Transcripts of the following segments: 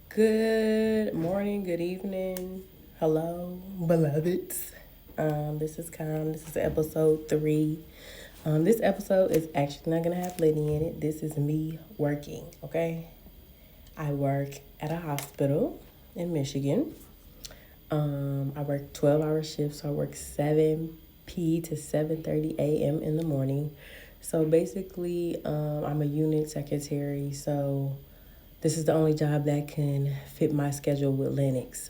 Good morning, good evening. Hello, beloveds. This is Con. This is episode 3. This episode is actually not gonna have Liddy in it. This is me working. Okay, I work at a hospital in Michigan. I work 12-hour shifts. So I work 7 p to 7:30 a.m. in the morning. So basically, I'm a unit secretary. So this is the only job that can fit my schedule with Linux.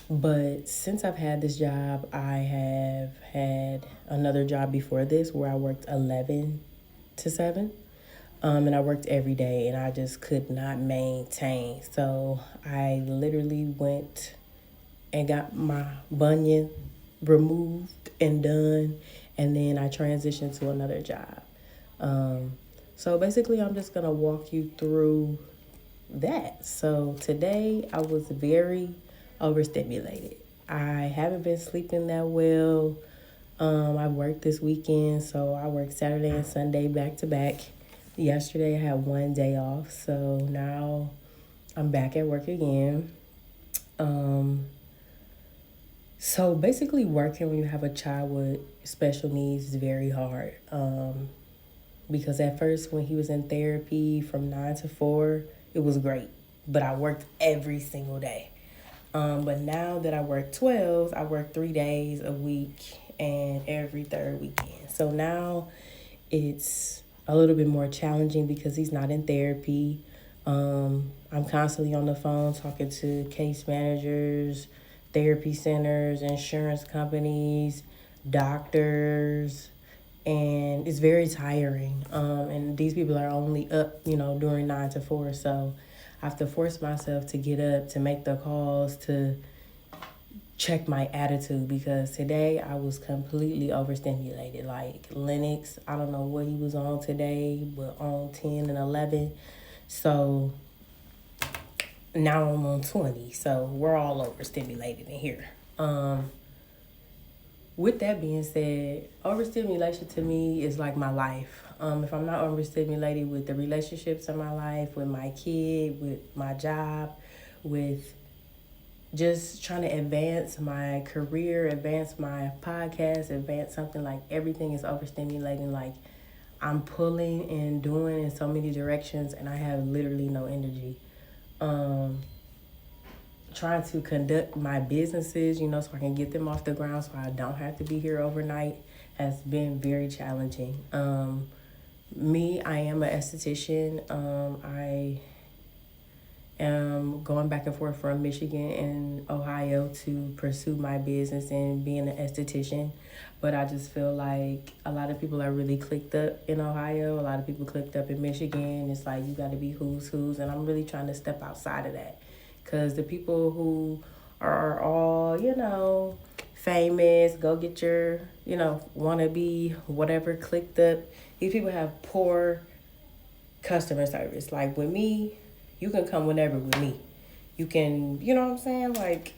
But since I've had this job, I have had another job before this where I worked 11 to 7. And I worked every day and I just could not maintain. So I literally went and got my bunion removed and done. And then I transitioned to another job. Um, so basically, I'm just going to walk you through that. So today I was very overstimulated. I haven't been sleeping that well. I worked this weekend, so I worked Saturday and Sunday back to back. Yesterday I had one day off, so now I'm back at work again. Um, so basically, working when you have a child with special needs is very hard. Because at first, when he was in therapy from 9 to 4, it was great. But I worked every single day. But now that I work 12, I work 3 days a week and every third weekend. So now it's a little bit more challenging because he's not in therapy. I'm constantly on the phone talking to case managers, therapy centers, insurance companies, doctors, and it's very tiring. And these people are only up, during 9 to 4. So I have to force myself to get up, to make the calls, to check my attitude because today I was completely overstimulated. Like Lennox, I don't know what he was on today, but on 10 and 11. So now I'm on 20. So we're all overstimulated in here. With that being said, overstimulation to me is like my life. If I'm not overstimulated with the relationships in my life, with my kid, with my job, with just trying to advance my career, advance my podcast, advance something, like everything is overstimulating. Like I'm pulling and doing in so many directions and I have literally no energy. Trying to conduct my businesses, so I can get them off the ground so I don't have to be here overnight has been very challenging. I am an esthetician. I am going back and forth from Michigan and Ohio to pursue my business and being an esthetician. But I just feel like a lot of people are really clicked up in Ohio. A lot of people clicked up in Michigan. It's like you got to be who's. And I'm really trying to step outside of that. Because the people who are all, famous, go get your, want to be whatever clicked up. These people have poor customer service. Like with me, you can come whenever with me. You can, you know what I'm saying? Like,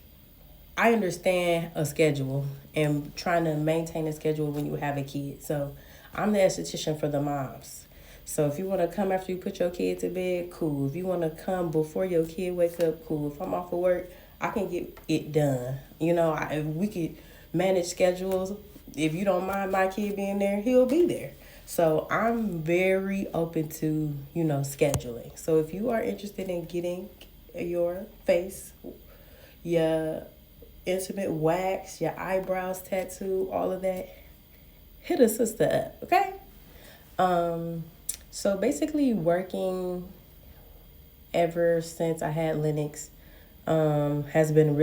I understand a schedule and trying to maintain a schedule when you have a kid. So I'm the esthetician for the moms. So if you want to come after you put your kid to bed, cool. If you want to come before your kid wake up, cool. If I'm off of work, I can get it done. We could manage schedules. If you don't mind my kid being there, he'll be there. So I'm very open to, scheduling. So if you are interested in getting your face, your intimate wax, your eyebrows tattoo, all of that, hit a sister up, okay? So basically working ever since I had Linux has been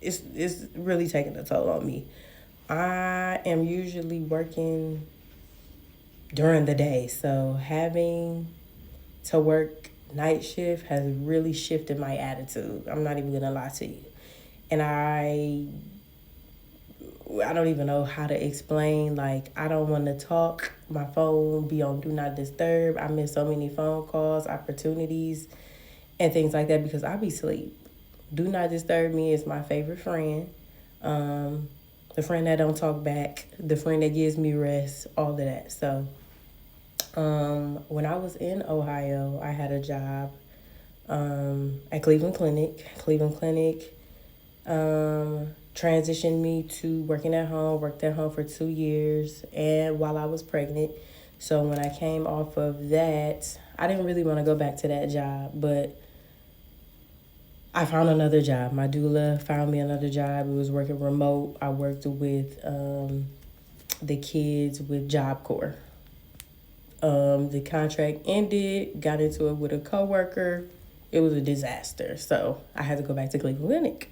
it's really taking a toll on me. I am usually working during the day, so having to work night shift has really shifted my attitude. I'm not even gonna lie to you. And I don't even know how to explain. Like, I don't want to talk. My phone be on do not disturb. I miss so many phone calls, opportunities, and things like that because I be asleep. Do not disturb me is my favorite friend. The friend that don't talk back, the friend that gives me rest, all of that. So, when I was in Ohio, I had a job at Cleveland Clinic. Cleveland Clinic transitioned me to working at home, worked at home for 2 years, and while I was pregnant. So when I came off of that, I didn't really want to go back to that job, but I found another job. My doula found me another job. It was working remote. I worked with the kids with Job Corps. The contract ended, got into it with a coworker. It was a disaster. So I had to go back to Cleveland Clinic.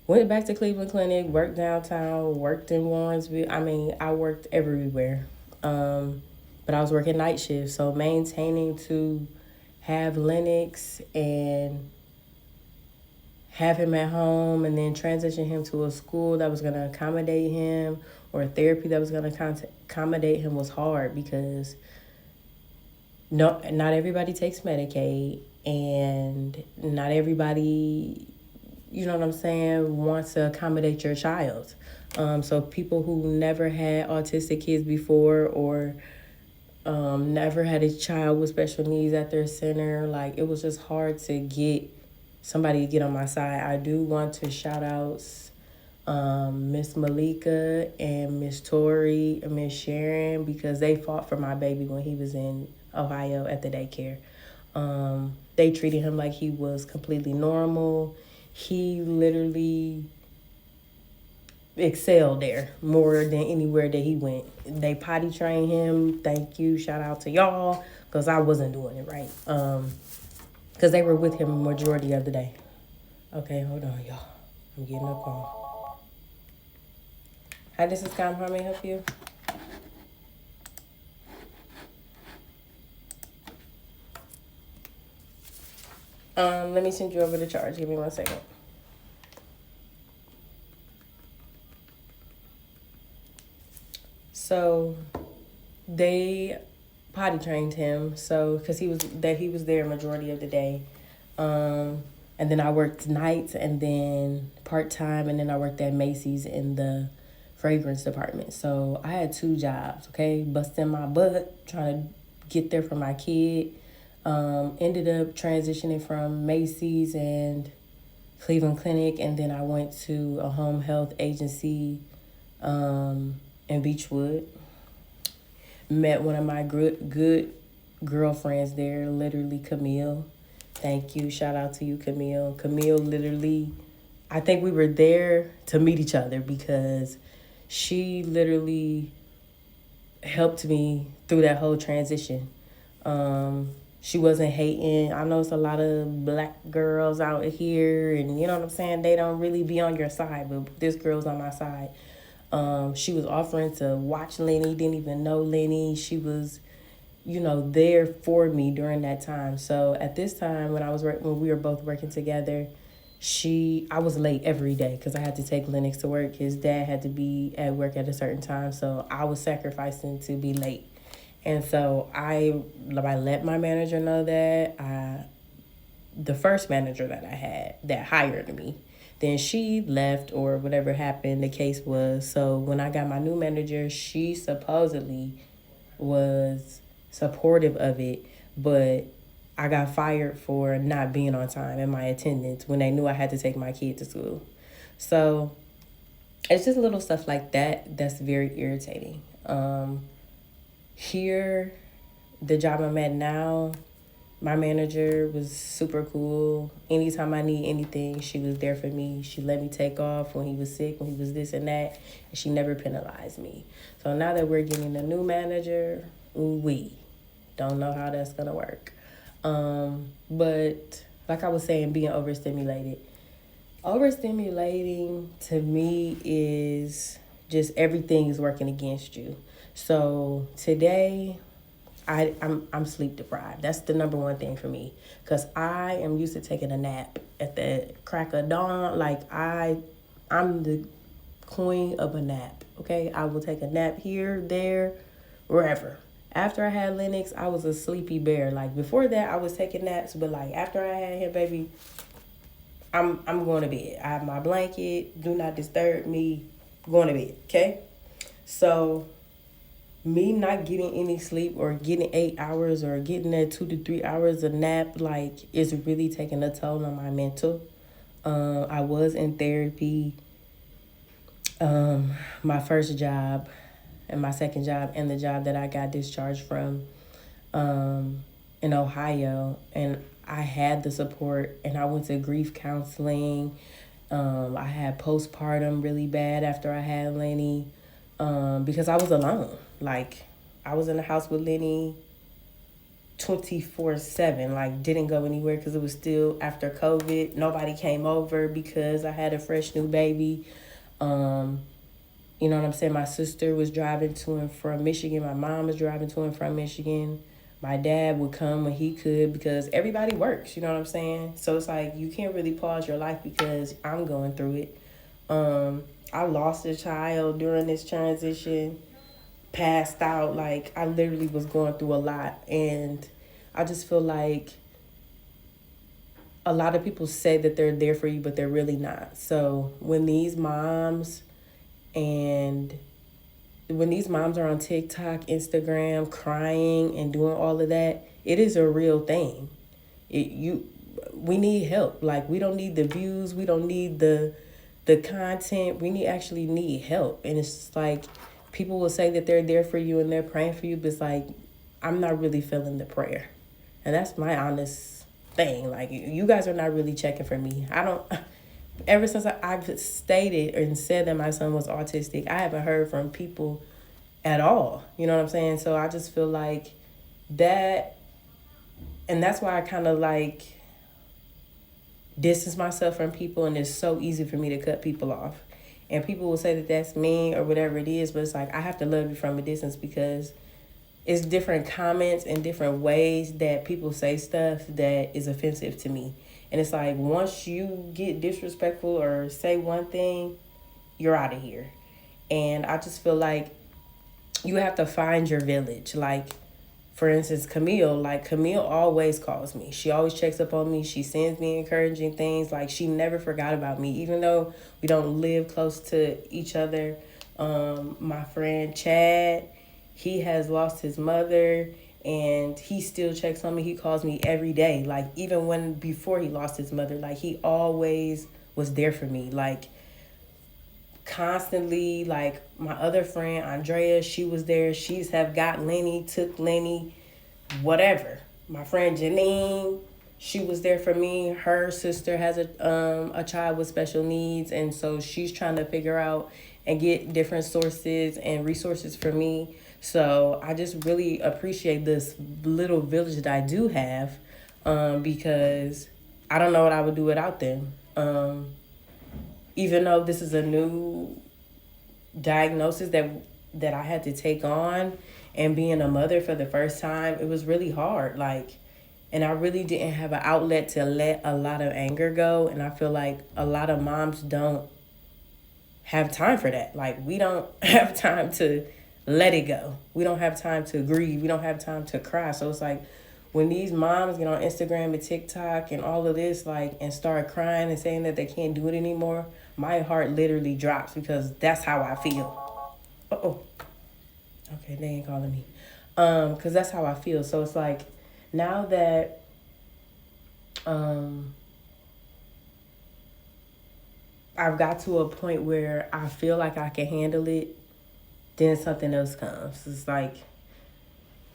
Went back to Cleveland Clinic, worked downtown, worked in Warrensville. I mean, I worked everywhere. But I was working night shifts. So maintaining to have Lennox and have him at home and then transition him to a school that was going to accommodate him or a therapy that was going to accommodate him was hard because not everybody takes Medicaid and not everybody, you know what I'm saying, wants to accommodate your child. So people who never had autistic kids before or never had a child with special needs at their center, like it was just hard to get somebody to get on my side. I do want to shout out Miss Malika and Miss Tori and Miss Sharon because they fought for my baby when he was in Ohio at the daycare. They treated him like he was completely normal. He literally excelled there more than anywhere that he went. They potty trained him. Thank you. Shout out to y'all because I wasn't doing it right. Because they were with him a majority of the day. Okay, hold on, y'all. I'm getting a call. Hi, this is Calm. How may I help you? Let me send you over the charge. Give me 1 second. So they potty trained him, so because he was there majority of the day, and then I worked nights and then part-time, and then I worked at Macy's in the fragrance department. So I had 2 jobs, okay, busting my butt trying to get there for my kid. Ended up transitioning from Macy's and Cleveland Clinic, and then I went to a home health agency in Beechwood. Met one of my good girlfriends there, literally Camille. Thank you. Shout out to you, Camille. Camille literally, I think we were there to meet each other because she literally helped me through that whole transition. She wasn't hating. I know it's a lot of black girls out here and you know what I'm saying? They don't really be on your side, but this girl's on my side. She was offering to watch Lenny, didn't even know Lenny. She was, there for me during that time. So at this time when we were both working together, I was late every day because I had to take Lennox to work. His dad had to be at work at a certain time, so I was sacrificing to be late. And so I let my manager know that the first manager that I had that hired me, then she left or whatever happened, the case was. So when I got my new manager, she supposedly was supportive of it, but I got fired for not being on time in my attendance when they knew I had to take my kid to school. So it's just little stuff like that that's very irritating. Here, the job I'm at now, my manager was super cool. Anytime I need anything, she was there for me. She let me take off when he was sick, when he was this and that, and she never penalized me. So now that we're getting a new manager, we don't know how that's gonna work. But like I was saying, being overstimulating to me is just everything is working against you. So today, I'm sleep deprived. That's the number one thing for me because I am used to taking a nap at the crack of dawn. Like I'm the queen of a nap. Okay, I will take a nap here, there, wherever. After I had Lennox, I was a sleepy bear. Like before that, I was taking naps, but like after I had him, baby, I'm going to bed. I have my blanket. Do not disturb me. Going to bed. Okay, so me not getting any sleep or getting 8 hours or getting that 2 to 3 hours of nap, like, is really taking a toll on my mental. I was in therapy, my first job and my second job and the job that I got discharged from in Ohio. And I had the support, and I went to grief counseling. I had postpartum really bad after I had Lenny, because I was alone. Like, I was in the house with Lenny 24/7, like, didn't go anywhere because it was still after COVID. Nobody came over because I had a fresh new baby. You know what I'm saying? My sister was driving to and from Michigan. My mom was driving to and from Michigan. My dad would come when he could because everybody works, you know what I'm saying? So it's like you can't really pause your life because I'm going through it. I lost a child during this transition, passed out. Like, I literally was going through a lot. And I just feel like a lot of people say that they're there for you, but they're really not. So when these moms are on TikTok, Instagram, crying and doing all of that, it is a real thing. We need help. Like, we don't need the views, we don't need the content. We actually need help. And it's just like, people will say that they're there for you and they're praying for you, but it's like, I'm not really feeling the prayer. And that's my honest thing. Like, you guys are not really checking for me. Ever since I've stated and said that my son was autistic, I haven't heard from people at all. You know what I'm saying? So I just feel like that, and that's why I kind of like distance myself from people, and it's so easy for me to cut people off. And people will say that that's mean or whatever it is, but it's like, I have to love you from a distance because it's different comments and different ways that people say stuff that is offensive to me. And it's like, once you get disrespectful or say one thing, you're out of here. And I just feel like you have to find your village. Like, for instance, Camille always calls me. She always checks up on me. She sends me encouraging things. Like, she never forgot about me, even though we don't live close to each other. My friend Chad, he has lost his mother, and he still checks on me. He calls me every day. Like, even before he lost his mother, like, he always was there for me. Like, constantly. Like, my other friend Andrea, she was there. She's have got Lenny, took Lenny, whatever. My friend Janine, she was there for me. Her sister has a child with special needs, and so she's trying to figure out and get different sources and resources for me. So I just really appreciate this little village that I do have, because I don't know what I would do without them. Even though this is a new diagnosis that I had to take on, and being a mother for the first time, it was really hard. Like, and I really didn't have an outlet to let a lot of anger go. And I feel like a lot of moms don't have time for that. Like, we don't have time to let it go. We don't have time to grieve. We don't have time to cry. So it's like, when these moms get on Instagram and TikTok and all of this, like, and start crying and saying that they can't do it anymore, my heart literally drops, because that's how I feel. Uh-oh. Okay, they ain't calling me. Because that's how I feel. So it's like, now that I've got to a point where I feel like I can handle it, then something else comes. It's like,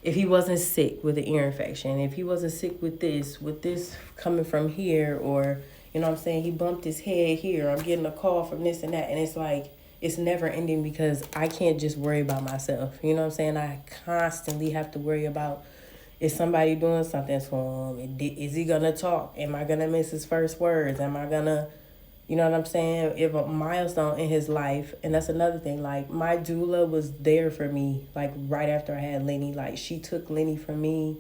if he wasn't sick with an ear infection, if he wasn't sick with this coming from here, or, you know what I'm saying, he bumped his head here, I'm getting a call from this and that. And it's like, it's never ending, because I can't just worry about myself. You know what I'm saying? I constantly have to worry about, is somebody doing something to him? Is he going to talk? Am I going to miss his first words? Am I going to, you know what I'm saying, if a milestone in his life? And that's another thing. Like, my doula was there for me, like, right after I had Lenny. Like, she took Lenny from me.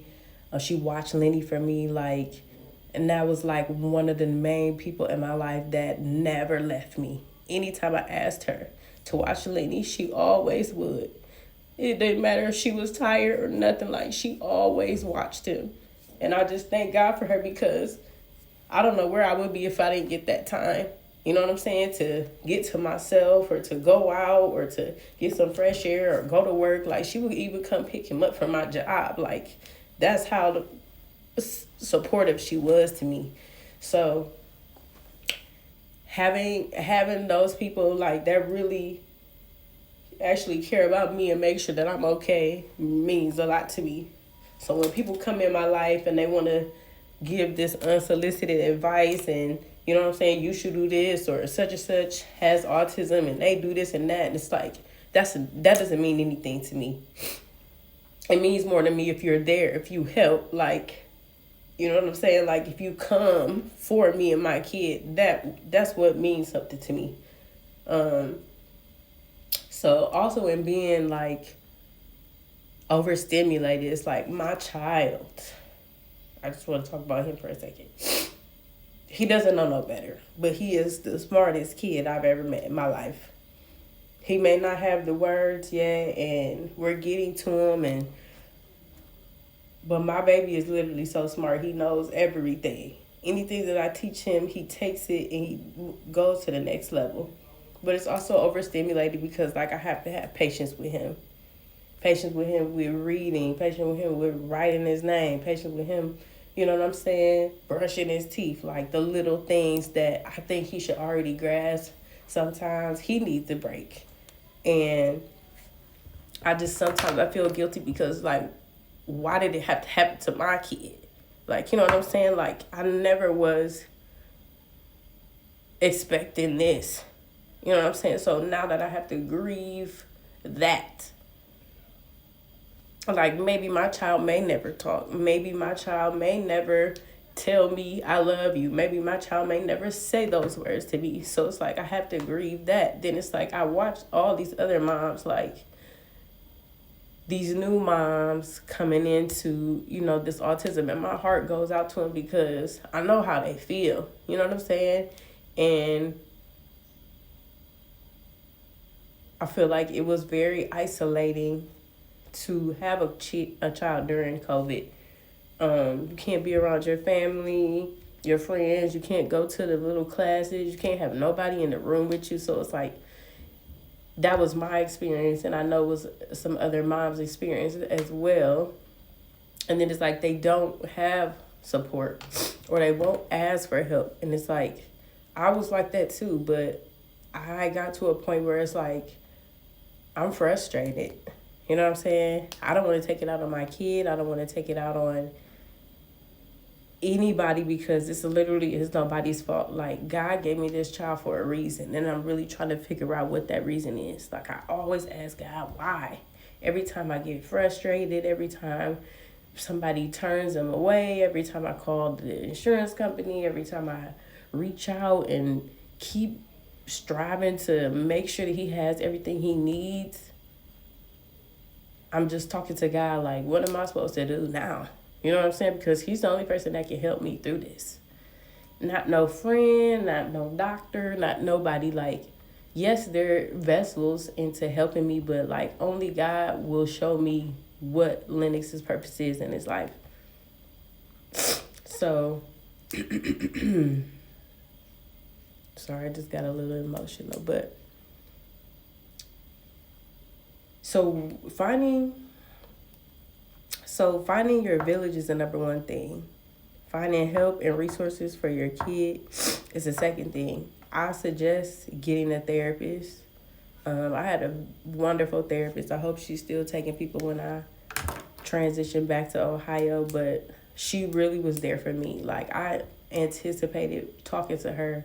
She watched Lenny for me. Like, and that was, like, one of the main people in my life that never left me. Anytime I asked her to watch Lenny, she always would. It didn't matter if she was tired or nothing. Like, she always watched him. And I just thank God for her, because I don't know where I would be if I didn't get that time. you know what I'm saying, to get to myself or to go out or to get some fresh air or go to work. Like, she would even come pick him up from my job. Like, that's how supportive she was to me. So having those people like that really actually care about me and make sure that I'm okay means a lot to me. So when people come in my life and they want to give this unsolicited advice and, you know what I'm saying, you should do this, or such and such has autism and they do this and that, and it's like, that doesn't mean anything to me. It means more to me if you're there, if you help, like, you know what I'm saying, like if you come for me and my kid, that's what means something to me. So also in being like overstimulated, it's like my child, I just want to talk about him for a second. He doesn't know no better, but he is the smartest kid I've ever met in my life. He may not have the words yet, and we're getting to him, but my baby is literally so smart. He knows everything. Anything that I teach him, he takes it and he goes to the next level. But it's also overstimulated because, like, I have to have patience with him. Patience with him with reading, patience with him with writing his name, patience with him, you know what I'm saying, brushing his teeth, like the little things that I think he should already grasp. Sometimes he needs a break. And sometimes I feel guilty because, like, why did it have to happen to my kid? Like, you know what I'm saying? Like, I never was expecting this. You know what I'm saying? So now that I have to grieve that, like, maybe my child may never talk. Maybe my child may never tell me I love you. Maybe my child may never say those words to me. So it's like I have to grieve that. Then it's like I watch all these other moms, like these new moms coming into, you know, this autism. And my heart goes out to them because I know how they feel. You know what I'm saying? And I feel like it was very isolating to have a child during COVID. You can't be around your family, your friends. You can't go to the little classes. You can't have nobody in the room with you. So it's like, that was my experience, and I know it was some other moms' experience as well. And then it's like they don't have support or they won't ask for help. And it's like, I was like that too, but I got to a point where it's like, I'm frustrated. You know what I'm saying? I don't want to take it out on my kid. I don't want to take it out on anybody because this literally is nobody's fault. Like, God gave me this child for a reason, and I'm really trying to figure out what that reason is. Like, I always ask God why. Every time I get frustrated, every time somebody turns them away, every time I call the insurance company, every time I reach out and keep striving to make sure that he has everything he needs, I'm just talking to God like, what am I supposed to do now? You know what I'm saying? Because he's the only person that can help me through this. Not no friend, not no doctor, not nobody. Like, yes, they're vessels into helping me, but like only God will show me what Lennox's purpose is in his life. So, sorry, I just got a little emotional, but So finding your village is the number one thing. Finding help and resources for your kid is the second thing. I suggest getting a therapist. I had a wonderful therapist. I hope she's still taking people when I transition back to Ohio, but she really was there for me. Like, I anticipated talking to her,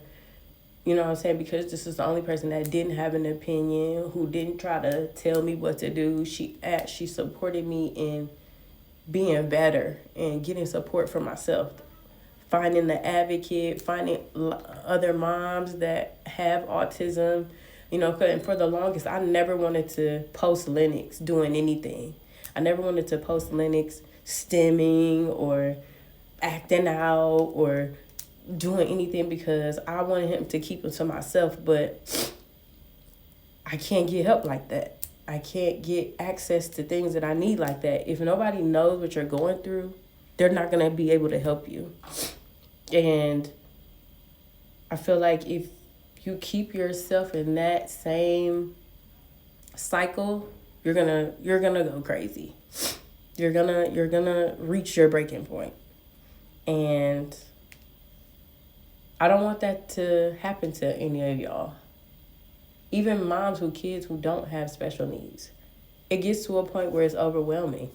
you know what I'm saying, because this is the only person that didn't have an opinion, who didn't try to tell me what to do. She supported me in being better and getting support for myself. Finding the advocate, finding other moms that have autism, you know, and for the longest, I never wanted to post Lennox doing anything. I never wanted to post Lennox stimming or acting out or doing anything because I wanted him to keep him to myself, but I can't get help like that. I can't get access to things that I need like that. If nobody knows what you're going through, they're not going to be able to help you. And I feel like if you keep yourself in that same cycle, you're gonna go crazy. You're gonna reach your breaking point. And I don't want that to happen to any of y'all. Even moms who kids who don't have special needs. It gets to a point where it's overwhelming.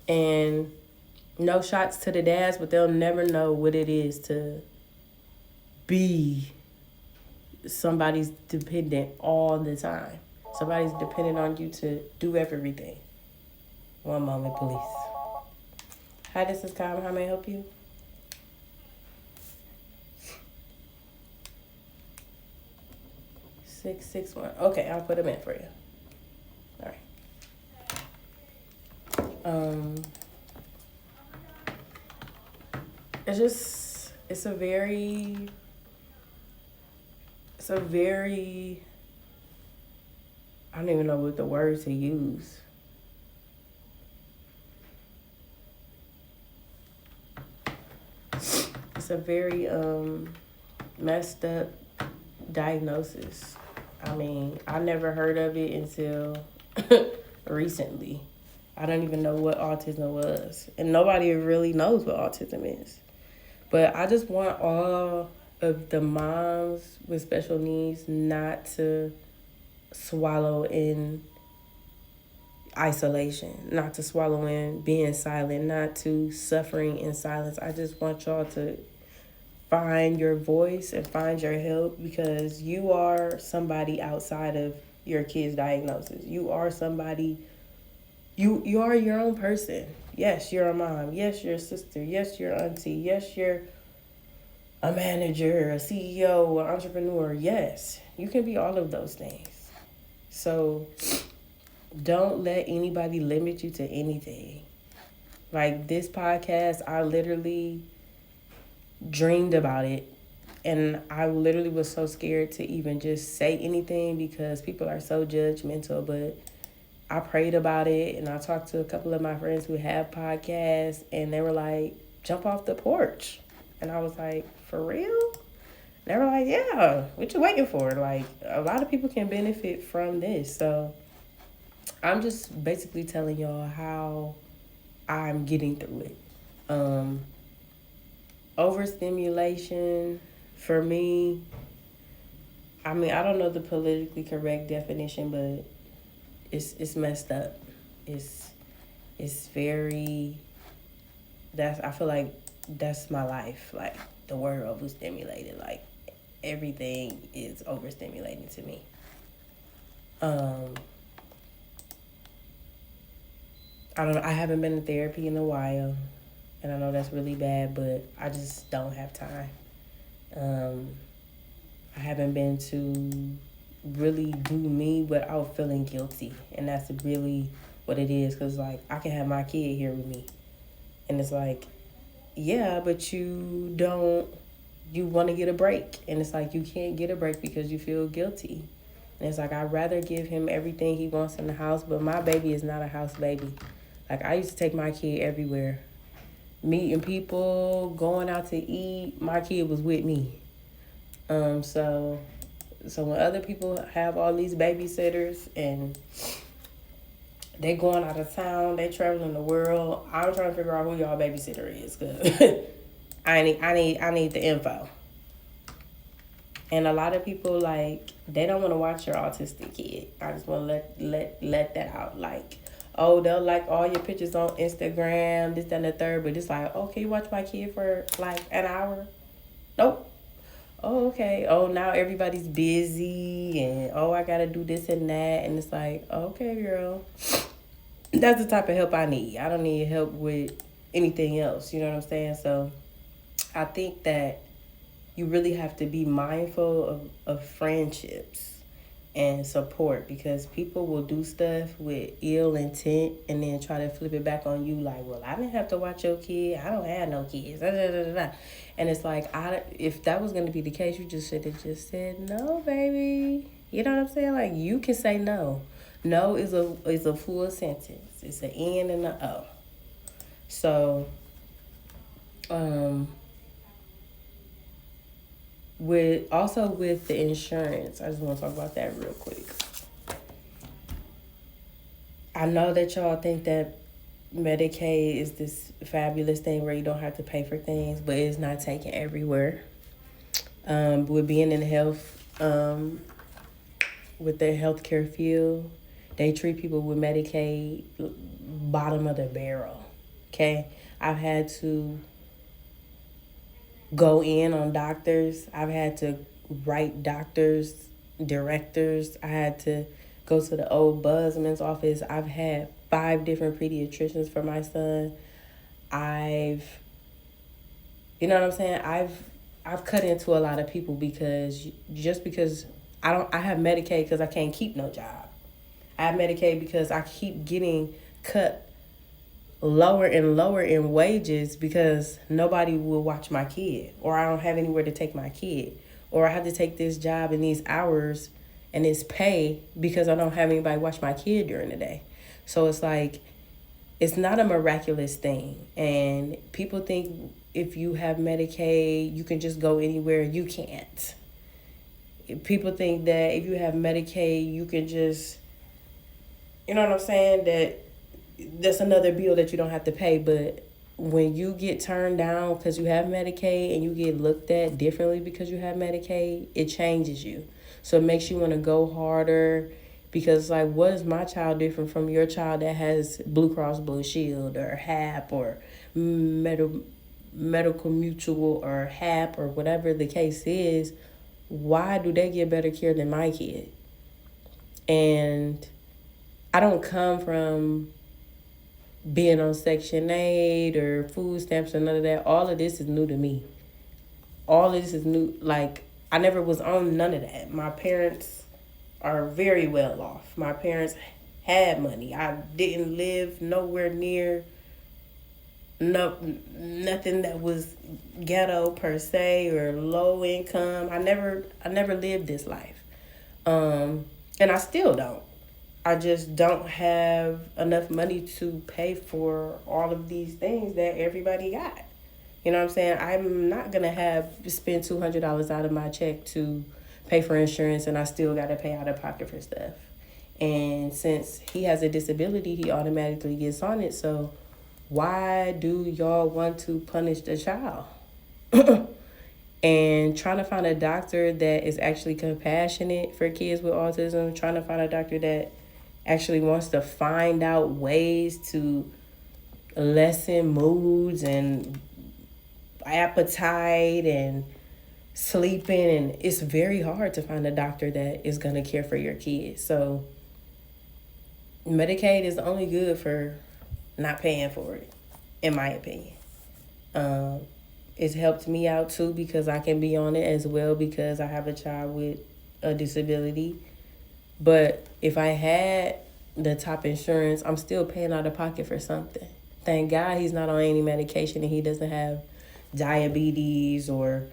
And no shots to the dads, but they'll never know what it is to be somebody's dependent all the time. Somebody's dependent on you to do everything. One moment, please. Hi, this is Kyle. How may I help you? 661. Okay, I'll put them in for you. All right. It's a very, I don't even know what the word to use. It's a very messed up diagnosis. I mean, I never heard of it until recently. I don't even know what autism was. And nobody really knows what autism is. But I just want all of the moms with special needs not to swallow in isolation, not to swallow in being silent, not to suffering in silence. I just want y'all to find your voice and find your help, because you are somebody outside of your kid's diagnosis. You are somebody, you are your own person. Yes, you're a mom. Yes, you're a sister. Yes, you're an auntie. Yes, you're a manager, a CEO, an entrepreneur. Yes, you can be all of those things. So don't let anybody limit you to anything. Like this podcast, I literally dreamed about it, and I literally was so scared to even just say anything because people are so judgmental. But I prayed about it, and I talked to a couple of my friends who have podcasts, and they were like, jump off the porch. And I was like, for real? They were like, yeah, what you waiting for? Like, a lot of people can benefit from this. So I'm just basically telling y'all how I'm getting through it. Overstimulation, for me, I mean, I don't know the politically correct definition, but it's messed up. It's very, I feel like that's my life. Like, the word overstimulated. Like, everything is overstimulating to me. I haven't been in therapy in a while, and I know that's really bad, but I just don't have time. I haven't been to really do me without feeling guilty, and that's really what it is, because, like, I can have my kid here with me, and it's like, yeah, but you want to get a break, and it's like you can't get a break because you feel guilty. And it's like, I'd rather give him everything he wants in the house, but my baby is not a house baby. Like, I used to take my kid everywhere. Meeting people, going out to eat, my kid was with me. So when other people have all these babysitters and they going out of town, they traveling the world, I'm trying to figure out who y'all babysitter is, cause I need the info. And a lot of people, like, they don't want to watch your autistic kid. I just want to let that out. Like, oh, they'll like all your pictures on Instagram, this, that, and the third. But it's like, oh, can you watch my kid for like an hour? Nope. Oh, okay. Oh, now everybody's busy, and oh, I gotta do this and that. And it's like, okay, girl, that's the type of help I need. I don't need help with anything else. You know what I'm saying? So I think that you really have to be mindful of friendships and support, because people will do stuff with ill intent and then try to flip it back on you like, well, I didn't have to watch your kid. I don't have no kids. And it's like, if that was going to be the case, you just should have just said, no, baby. You know what I'm saying? Like, you can say no. No is a full sentence. It's an N and an O. So, with the insurance, I just want to talk about that real quick. I know that y'all think that Medicaid is this fabulous thing where you don't have to pay for things, but it's not taken everywhere. With being in health, with their healthcare field, they treat people with Medicaid bottom of the barrel. Okay, I've had to go in on doctors. I've had to write doctors, directors. I had to go to the old Buzzman's office. I've had 5 different pediatricians for my son. You know what I'm saying? I've cut into a lot of people because I have Medicaid because I can't keep no job. I have Medicaid because I keep getting cut lower and lower in wages because nobody will watch my kid, or I don't have anywhere to take my kid, or I have to take this job in these hours and it's pay because I don't have anybody watch my kid during the day. So it's like, it's not a miraculous thing. And people think if you have Medicaid, you can just go anywhere. You can't. People think that if you have Medicaid, you can just, you know what I'm saying? That's another bill that you don't have to pay. But when you get turned down because you have Medicaid and you get looked at differently because you have Medicaid, it changes you. So it makes you want to go harder because, like, what is my child different from your child that has Blue Cross Blue Shield or HAP or Medical Mutual or HAP or whatever the case is? Why do they get better care than my kid? And I don't come from being on Section 8 or food stamps or none of that. All of this is new to me. All of this is new. Like, I never was on none of that. My parents are very well off. My parents had money. I didn't live nowhere near nothing that was ghetto per se or low income. I never lived this life. And I still don't. I just don't have enough money to pay for all of these things that everybody got. You know what I'm saying? I'm not going to spend $200 out of my check to pay for insurance, and I still got to pay out of pocket for stuff. And since he has a disability, he automatically gets on it. So why do y'all want to punish the child? And trying to find a doctor that is actually compassionate for kids with autism, trying to find a doctor that actually wants to find out ways to lessen moods and appetite and sleeping, and it's very hard to find a doctor that is going to care for your kids. So Medicaid is only good for not paying for it, in my opinion. It's helped me out too because I can be on it as well because I have a child with a disability. But if I had the top insurance, I'm still paying out of pocket for something. Thank God he's not on any medication and he doesn't have diabetes or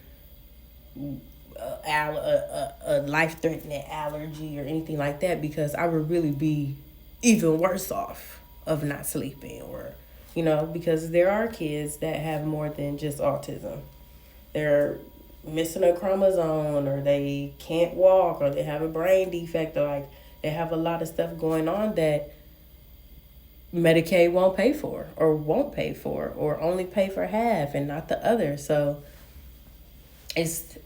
a life-threatening allergy or anything like that, because I would really be even worse off of not sleeping, or, you know, because there are kids that have more than just autism. They're missing a chromosome, or they can't walk, or they have a brain defect, or like they have a lot of stuff going on that Medicaid won't pay for, or only pay for half and not the other. So it's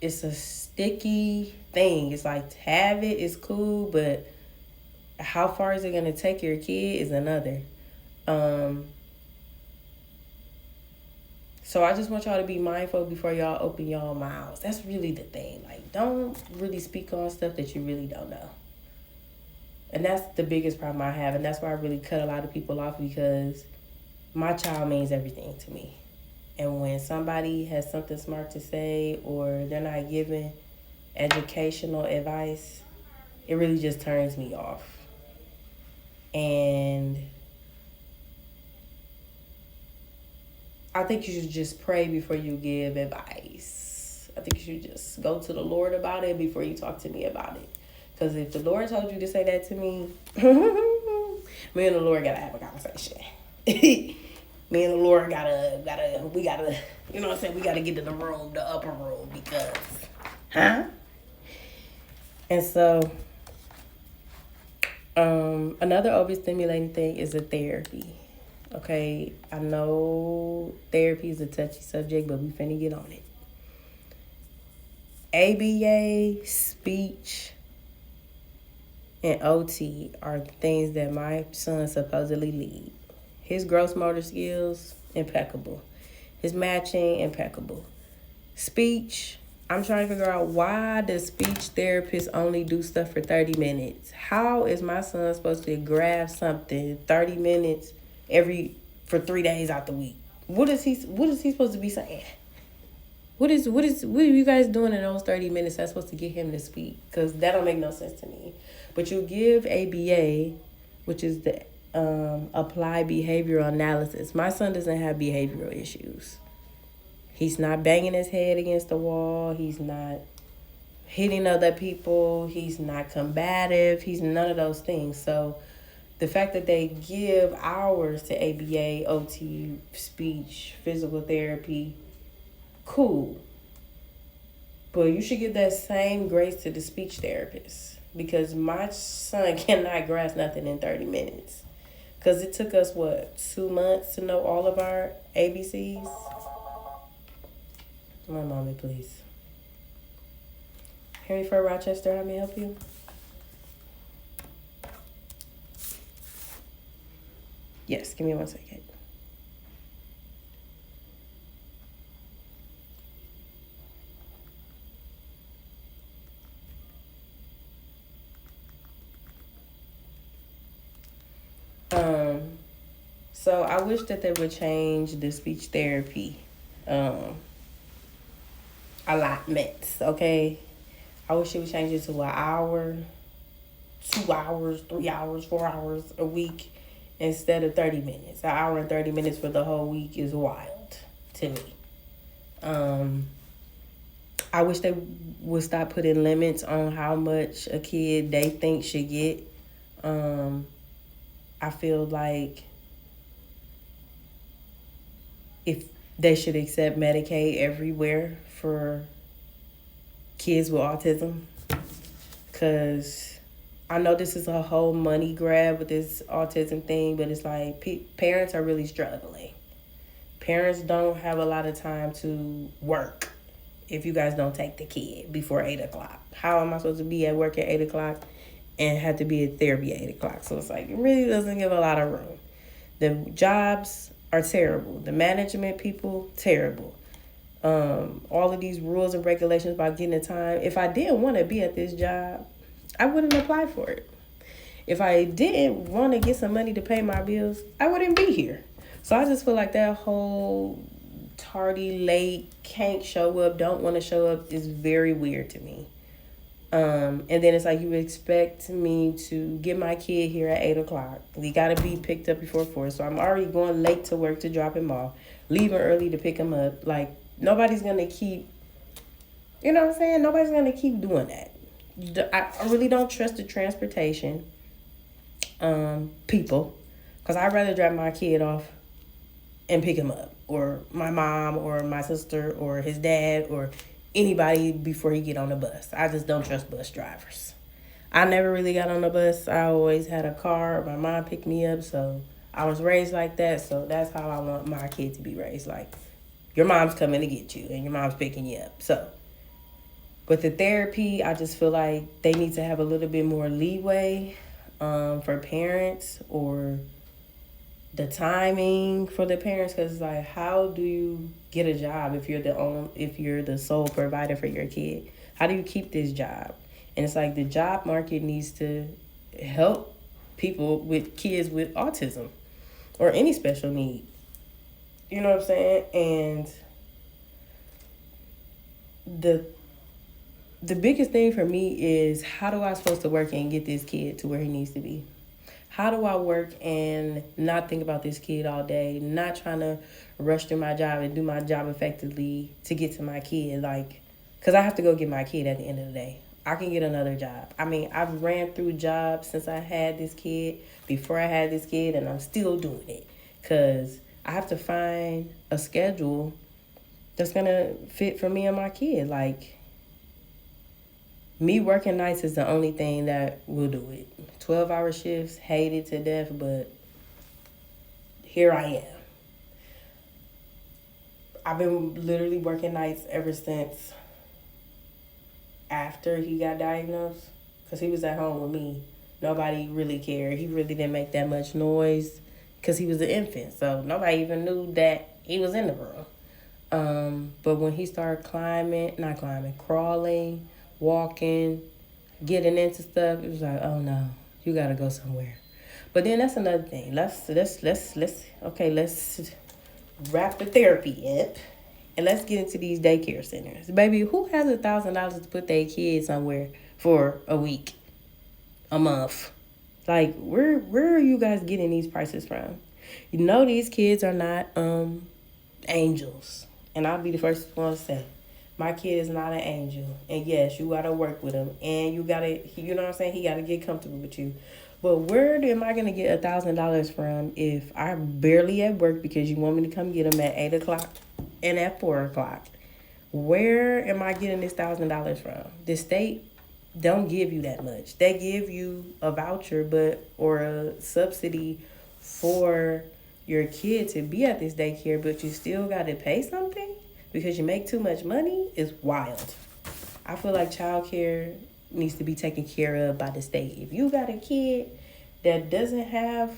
a sticky thing. It's like, to have it is cool, but how far is it going to take your kid is another. So I just want y'all to be mindful before y'all open y'all mouths. That's really the thing. Like, don't really speak on stuff that you really don't know. And that's the biggest problem I have. And that's why I really cut a lot of people off, because my child means everything to me. And when somebody has something smart to say, or they're not giving educational advice, it really just turns me off. And I think you should just pray before you give advice. I think you should just go to the Lord about it before you talk to me about it. Because if the Lord told you to say that to me, me and the Lord got to have a conversation. Me and Laura we gotta, you know what I'm saying? We gotta get to the room, the upper room, because, huh? And so, another overstimulating thing is the therapy. Okay, I know therapy is a touchy subject, but we finna get on it. ABA, speech, and OT are things that my son supposedly lead. His gross motor skills, impeccable. His matching, impeccable. Speech, I'm trying to figure out, why does speech therapists only do stuff for 30 minutes? How is my son supposed to grasp something 30 minutes for 3 days out the week? What is he supposed to be saying? What are you guys doing in those 30 minutes that's supposed to get him to speak? Because that don't make no sense to me. But you give ABA, which is the applied behavioral analysis. My son doesn't have behavioral issues. He's not banging his head against the wall. He's not hitting other people. He's not combative. He's none of those things. So the fact that they give hours to ABA, OT, speech, physical therapy, cool. But you should give that same grace to the speech therapist, because my son cannot grasp nothing in 30 minutes. Because it took us, 2 months to know all of our ABCs? My mommy, please. Henry for Rochester, how may I help you? Yes, give me 1 second. So I wish that they would change the speech therapy allotments, okay? I wish they would change it to an hour, 2 hours, 3 hours, 4 hours a week instead of 30 minutes. An hour and 30 minutes for the whole week is wild to me. I wish they would stop putting limits on how much a kid they think should get. I feel like if they should accept Medicaid everywhere for kids with autism, because I know this is a whole money grab with this autism thing, but it's like parents are really struggling. Parents don't have a lot of time to work if you guys don't take the kid before 8 o'clock. How am I supposed to be at work at 8 o'clock and have to be at therapy at 8 o'clock? So it's like, it really doesn't give a lot of room. The jobs are terrible. The management people, terrible. All of these rules and regulations about getting the time. If I didn't want to be at this job, I wouldn't apply for it. If I didn't want to get some money to pay my bills, I wouldn't be here. So I just feel like that whole tardy, late, can't show up, don't want to show up is very weird to me. And then it's like, you expect me to get my kid here at 8 o'clock. We got to be picked up before 4. So I'm already going late to work to drop him off, leaving early to pick him up. Like, nobody's going to keep, you know what I'm saying? Nobody's going to keep doing that. I really don't trust the transportation people, because I'd rather drop my kid off and pick him up, or my mom or my sister or his dad or anybody before he get on the bus. I just don't trust bus drivers. I never really got on the bus. I always had a car. My mom picked me up, so I was raised like that. So that's how I want my kid to be raised. Like, your mom's coming to get you and your mom's picking you up. So, but the therapy, I just feel like they need to have a little bit more leeway for parents, or the timing for the parents, because like, how do you get a job if you're the sole provider for your kid? How do you keep this job? And it's like, the job market needs to help people with kids with autism or any special need. You know what I'm saying? And the biggest thing for me is, how do I supposed to work and get this kid to where he needs to be? How do I work and not think about this kid all day, not trying to rush through my job and do my job effectively to get to my kid? Like, because I have to go get my kid at the end of the day. I can get another job. I mean, I've ran through jobs since I had this kid, before I had this kid, and I'm still doing it because I have to find a schedule that's gonna fit for me and my kid. Like, me working nights is the only thing that will do it. 12-hour shifts, hate it to death, but here I am. I've been literally working nights ever since after he got diagnosed, because he was at home with me. Nobody really cared. He really didn't make that much noise because he was an infant, so nobody even knew that he was in the room. But when he started crawling, walking, getting into stuff, it was like, oh no, you gotta go somewhere. But then that's another thing. Let's wrap the therapy up and let's get into these daycare centers. Baby, who has $1,000 to put their kids somewhere for a week, a month? Like, where are you guys getting these prices from? You know these kids are not angels. And I'll be the first one to say, my kid is not an angel. And yes, you gotta work with him. And you gotta, you know what I'm saying? He gotta get comfortable with you. But where am I gonna get $1,000 from if I'm barely at work because you want me to come get him at 8 o'clock and at 4 o'clock? Where am I getting this $1,000 from? The state don't give you that much. They give you a voucher, or a subsidy for your kid to be at this daycare, but you still gotta pay something because you make too much money. Is wild. I feel like childcare needs to be taken care of by the state. If you got a kid that doesn't have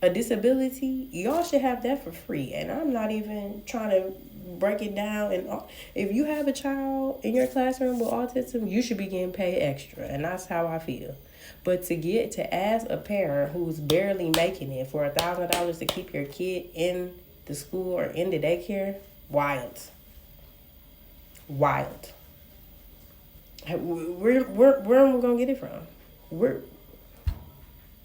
a disability, y'all should have that for free. And I'm not even trying to break it down. And if you have a child in your classroom with autism, you should be getting paid extra. And that's how I feel. But to ask a parent who's barely making it for $1,000 to keep your kid in the school or in the daycare, wild. Where am I gonna get it from?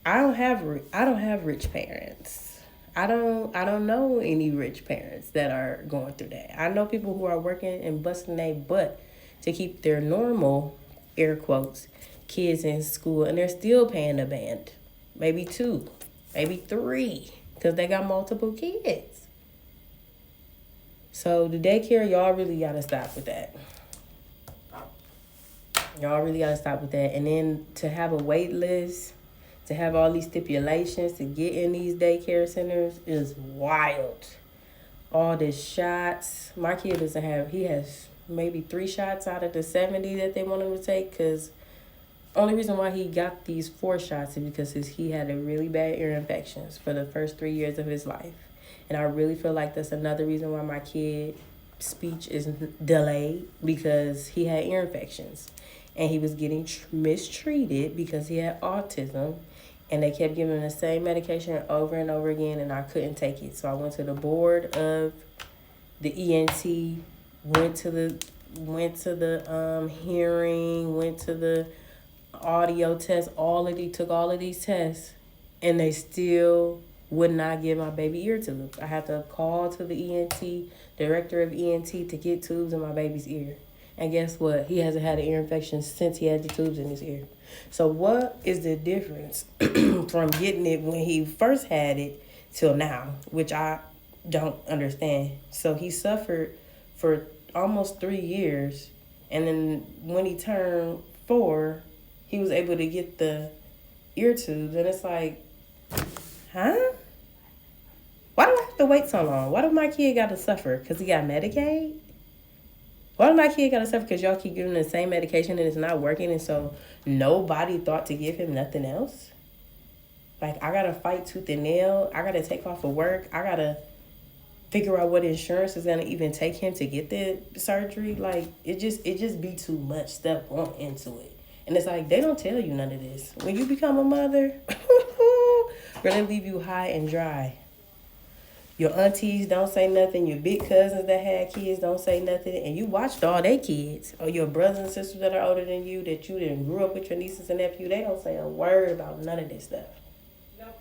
I don't have rich parents. I don't know any rich parents that are going through that. I know people who are working and busting their butt to keep their normal, air quotes, kids in school, and they're still paying the band. Maybe 2, maybe 3, because they got multiple kids. So the daycare, y'all really gotta stop with that. And then to have a wait list, to have all these stipulations to get in these daycare centers is wild. All the shots. My kid he has maybe 3 shots out of the 70 that they want him to take, because only reason why he got these 4 shots is because he had a really bad ear infections for the first 3 years of his life. And I really feel like that's another reason why my kid's speech is delayed, because he had ear infections. And he was getting mistreated because he had autism. And they kept giving him the same medication over and over again, and I couldn't take it. So I went to the board of the ENT, went to the hearing, went to the audio test, took all of these tests, and they still would not give my baby ear tubes. I had to call to the ENT, director of ENT, to get tubes in my baby's ear. And guess what? He hasn't had an ear infection since he had the tubes in his ear. So what is the difference from getting it when he first had it till now, which I don't understand. So he suffered for almost 3 years, and then when he turned 4, he was able to get the ear tubes, and it's like, huh? Why do I have to wait so long? Why do my kid got to suffer? Because he got Medicaid? Why do my kid got to suffer because y'all keep giving him the same medication and it's not working, and so nobody thought to give him nothing else? Like, I got to fight tooth and nail. I got to take off of work. I got to figure out what insurance is going to even take him to get the surgery. Like, it just be too much stuff going into it. And it's like, they don't tell you none of this. When you become a mother, they're going to leave you high and dry. Your aunties don't say nothing. Your big cousins that had kids don't say nothing. And you watched all their kids. Or your brothers and sisters that are older than you, that you didn't grew up with, your nieces and nephews, they don't say a word about none of this stuff. Nope.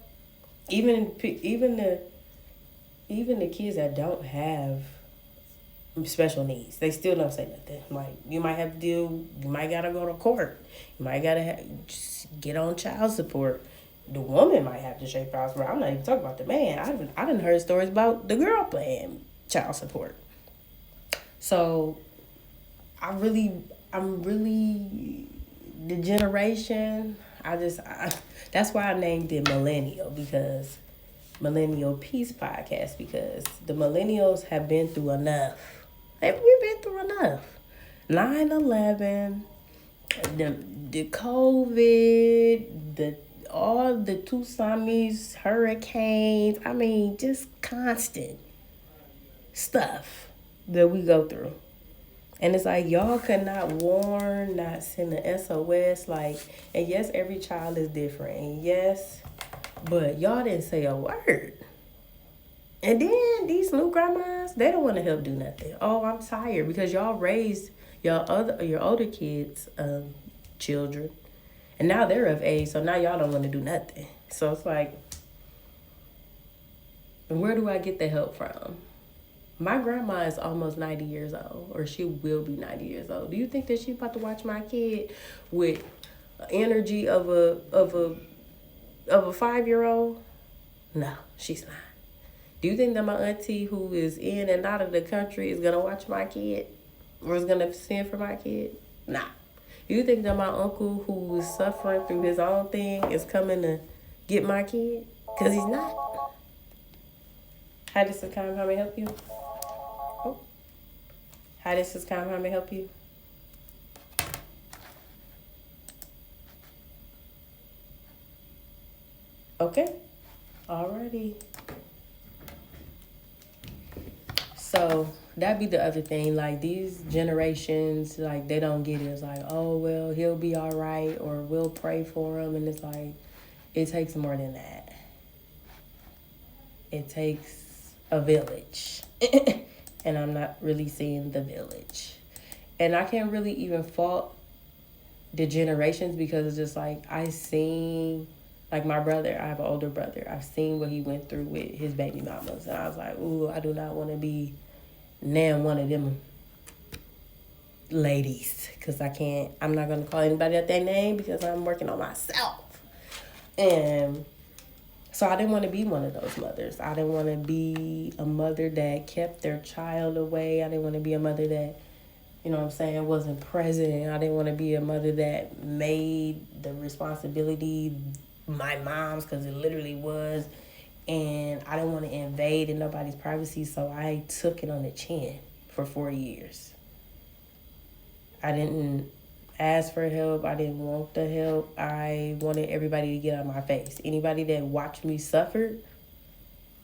Even the kids that don't have special needs, they still don't say nothing. Like, you might have to you might gotta go to court. You might gotta just get on child support. the woman might have to shake files, but I'm not even talking about the man. I done heard stories about the girl paying child support. So I'm really the generation. That's why I named it millennial, because Millennial Peace Podcast, because the millennials have been through enough. We've been through enough. 9/11, the COVID, all the tsunamis, hurricanes. I mean, just constant stuff that we go through. And it's like, y'all could not warn, not send an SOS. Like, and yes, every child is different. And yes, but y'all didn't say a word. And then these new grandmas, they don't want to help do nothing. Oh, I'm tired, because y'all raised your older kids, children. And now they're of age, so now y'all don't want to do nothing. So it's like, where do I get the help from? My grandma is almost 90 years old, or she will be 90 years old. Do you think that she's about to watch my kid with energy of a 5-year-old? No, she's not. Do you think that my auntie, who is in and out of the country, is gonna watch my kid, or is gonna send for my kid? Nah. Do you think that my uncle, who is suffering through his own thing, is coming to get my kid? Because he's not. Hi, this is Kyle. How may I help you? Oh. Hi, this is Kyle. How may I help you? Okay. Alrighty. So that'd be the other thing. Like, these generations, like, they don't get it. It's like, oh, well, he'll be all right, or we'll pray for him. And it's like, it takes more than that. It takes a village. And I'm not really seeing the village. And I can't really even fault the generations, because it's just like, I seen, like, my brother, I have an older brother. I've seen what he went through with his baby mamas. And I was like, ooh, I do not want to be now one of them ladies. Because I'm not going to call anybody out their name, because I'm working on myself. And so I didn't want to be one of those mothers. I didn't want to be a mother that kept their child away. I didn't want to be a mother that, you know what I'm saying, wasn't present. I didn't want to be a mother that made the responsibility my mom's, because it literally was. And I didn't want to invade in nobody's privacy, so I took it on the chin for 4 years. I didn't ask for help. I didn't want the help. I wanted everybody to get out of my face. Anybody that watched me suffer,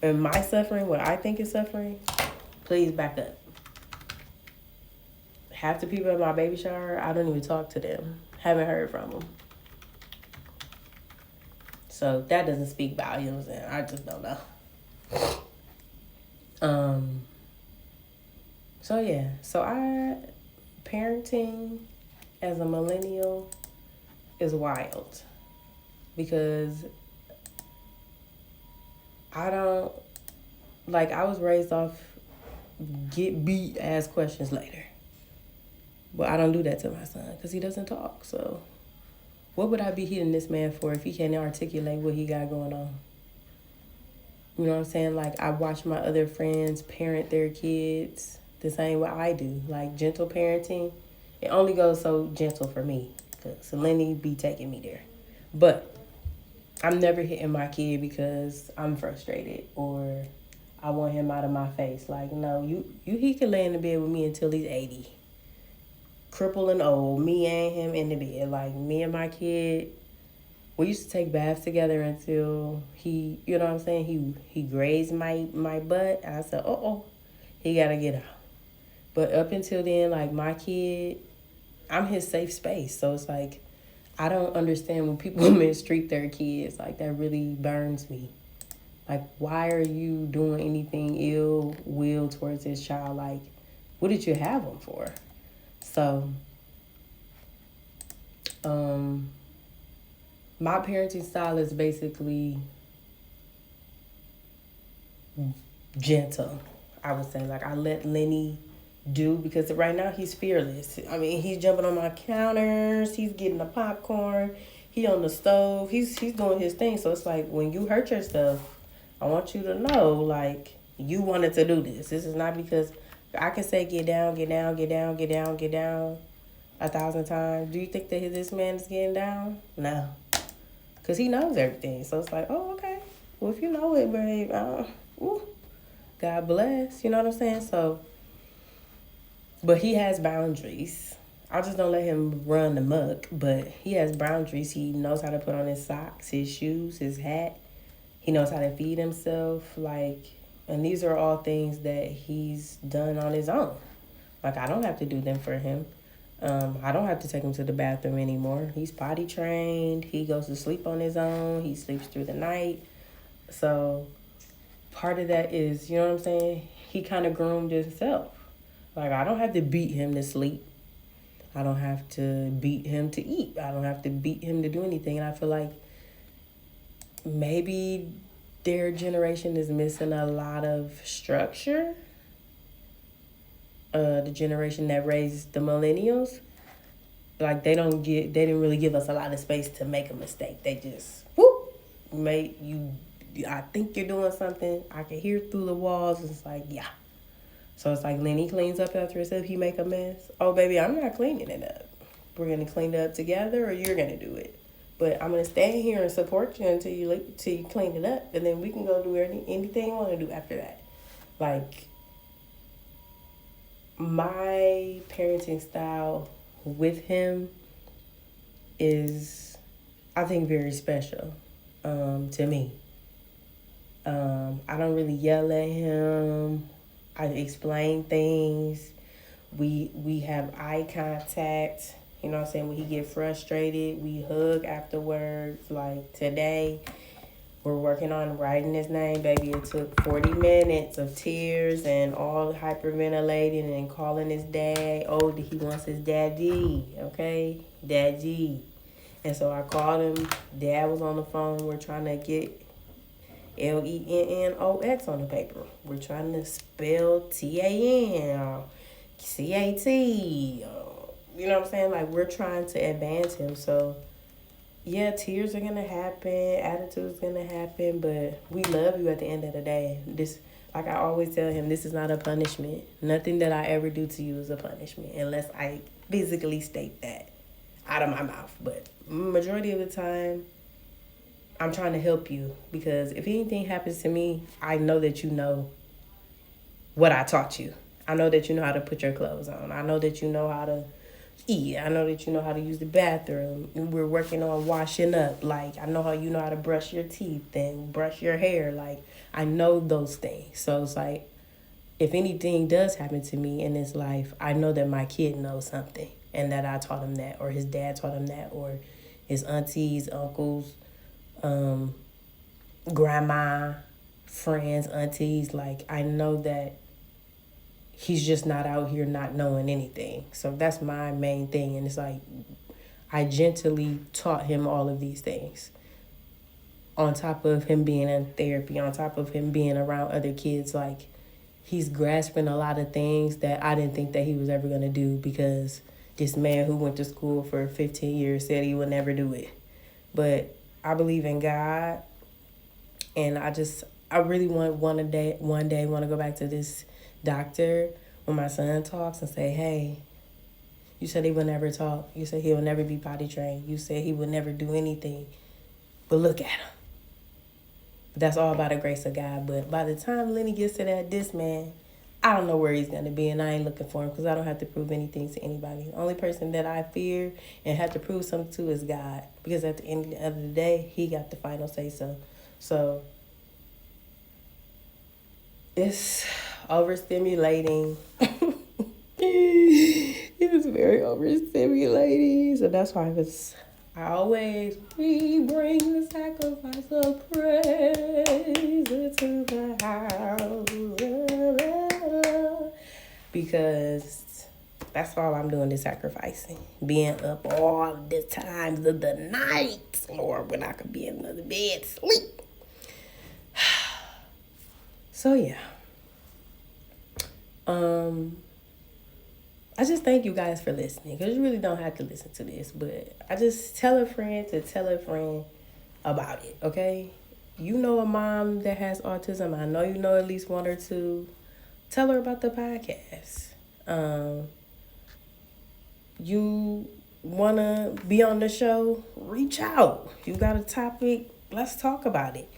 and my suffering, what I think is suffering, please back up. Half the people at my baby shower, I don't even talk to them. Haven't heard from them. So that doesn't speak volumes, and I just don't know. So yeah. So parenting as a millennial is wild, because I was raised off get beat, ask questions later. But I don't do that to my son, because he doesn't talk. So what would I be hitting this man for if he can't articulate what he got going on? You know what I'm saying? Like, I watch my other friends parent their kids the same way I do. Like, gentle parenting, it only goes so gentle for me, because Lenny be taking me there. But I'm never hitting my kid because I'm frustrated or I want him out of my face. Like, no, he can lay in the bed with me until he's 80. Crippled and old, me and him in the bed. Like, me and my kid, we used to take baths together until he, you know what I'm saying, he grazed my butt. And I said, he got to get out. But up until then, like, my kid, I'm his safe space. So it's like, I don't understand when people mistreat their kids. Like, that really burns me. Like, why are you doing anything ill will towards this child? Like, what did you have them for? So, my parenting style is basically gentle, I would say. Like, I let Lenny do, because right now he's fearless. I mean, he's jumping on my counters, he's getting the popcorn, he on the stove. He's doing his thing. So it's like when you hurt yourself, I want you to know, like, you wanted to do this. This is not because I can say get down, get down, get down, get down, get down 1,000 times. Do you think that this man is getting down? No. Because he knows everything. So it's like, oh, okay. Well, if you know it, babe, God bless. You know what I'm saying? So, but he has boundaries. I just don't let him run amok, but he has boundaries. He knows how to put on his socks, his shoes, his hat. He knows how to feed himself. Like, and these are all things that he's done on his own. Like, I don't have to do them for him. I don't have to take him to the bathroom anymore. He's potty trained. He goes to sleep on his own. He sleeps through the night. So part of that is, you know what I'm saying? He kind of groomed himself. Like, I don't have to beat him to sleep. I don't have to beat him to eat. I don't have to beat him to do anything. And I feel like maybe their generation is missing a lot of structure. The generation that raised the millennials, like, they didn't really give us a lot of space to make a mistake. They just made you. I think you're doing something. I can hear through the walls. It's like, yeah. So it's like Lenny cleans up after himself. He make a mess. Oh, baby, I'm not cleaning it up. We're gonna clean it up together, or you're gonna do it. But I'm gonna stay here and support you until you clean it up, and then we can go do anything you want to do after that. Like, my parenting style with him is, I think, very special to me. I don't really yell at him. I explain things. We have eye contact. You know what I'm saying? When he get frustrated, we hug afterwards. Like today, we're working on writing his name, baby. It took 40 minutes of tears and all hyperventilating and calling his dad. Oh, he wants his daddy, okay? Daddy. And so I called him. Dad was on the phone. We're trying to get LENNOX on the paper. We're trying to spell TAN, CAT. You know what I'm saying? Like, we're trying to advance him. So, yeah, tears are going to happen. Attitude's going to happen. But we love you at the end of the day. This, like I always tell him, this is not a punishment. Nothing that I ever do to you is a punishment. Unless I physically state that out of my mouth. But majority of the time, I'm trying to help you. Because if anything happens to me, I know that you know what I taught you. I know that you know how to put your clothes on. I know that you know how to eat. I know that you know how to use the bathroom. We're working on washing up. Like, I know how you know how to brush your teeth and brush your hair. Like, I know those things. So it's like, if anything does happen to me in this life, I know that my kid knows something and that I taught him that, or his dad taught him that, or his aunties, uncles, grandma, friends, aunties. Like, I know that he's just not out here not knowing anything. So that's my main thing. And it's like, I gently taught him all of these things. On top of him being in therapy, on top of him being around other kids, like, he's grasping a lot of things that I didn't think that he was ever going to do, because this man who went to school for 15 years said he would never do it. But I believe in God, and I really one day want to go back to this doctor when my son talks and say, hey, you said he would never talk. You said he would never be potty trained. You said he would never do anything. But look at him. But that's all by the grace of God. But by the time Lenny gets to this man, I don't know where he's going to be, and I ain't looking for him because I don't have to prove anything to anybody. The only person that I fear and have to prove something to is God, because at the end of the day, he got the final say-so. So it's overstimulating. It was very overstimulating. So that's why I always, we bring the sacrifice of praise into the house. Because that's all I'm doing is sacrificing. Being up all the times of the night, Lord, when I could be in another bed, sleep. So yeah. I just thank you guys for listening, because you really don't have to listen to this, but I just tell a friend to tell a friend about it, okay? You know a mom that has autism. I know you know at least one or two. Tell her about the podcast. You want to be on the show? Reach out. You got a topic? Let's talk about it.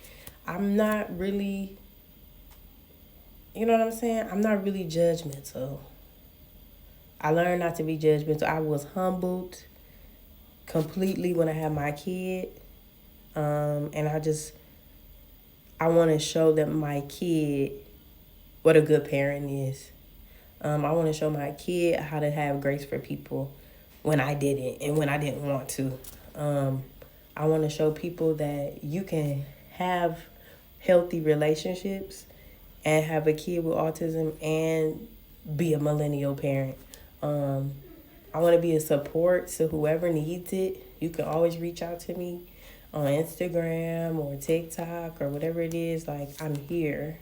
I'm not really, you know what I'm saying? I'm not really judgmental. I learned not to be judgmental. I was humbled completely when I had my kid. And I want to show that my kid what a good parent is. I want to show my kid how to have grace for people when I didn't and when I didn't want to. I want to show people that you can have healthy relationships and have a kid with autism and be a millennial parent. I want to be a support to whoever needs it. You can always reach out to me on Instagram or TikTok or whatever it is. Like, I'm here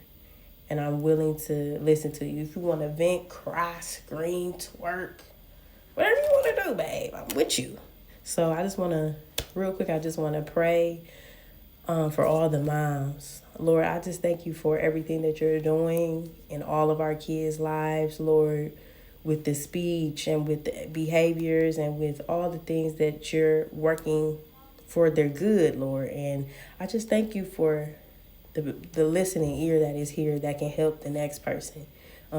and I'm willing to listen to you. If you want to vent, cry, scream, twerk, whatever you want to do, babe, I'm with you. So I just want to, real quick, I just want to pray for all the moms. Lord, I just thank you for everything that you're doing in all of our kids' lives, Lord, with the speech and with the behaviors and with all the things that you're working for their good, Lord. And I just thank you for the listening ear that is here that can help the next person,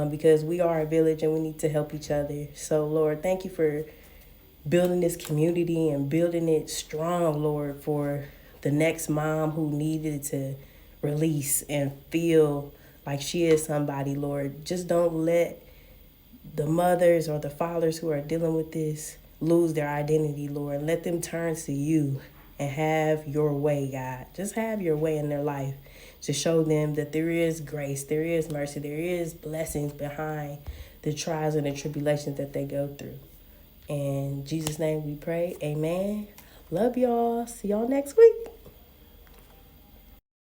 because we are a village and we need to help each other. So, Lord, thank you for building this community and building it strong, Lord, for the next mom who needed to release and feel like she is somebody, Lord. Just don't let the mothers or the fathers who are dealing with this lose their identity, Lord. Let them turn to you and have your way, God. Just have your way in their life to show them that there is grace, there is mercy, there is blessings behind the trials and the tribulations that they go through. In Jesus' name we pray. Amen. Love y'all. See y'all next week.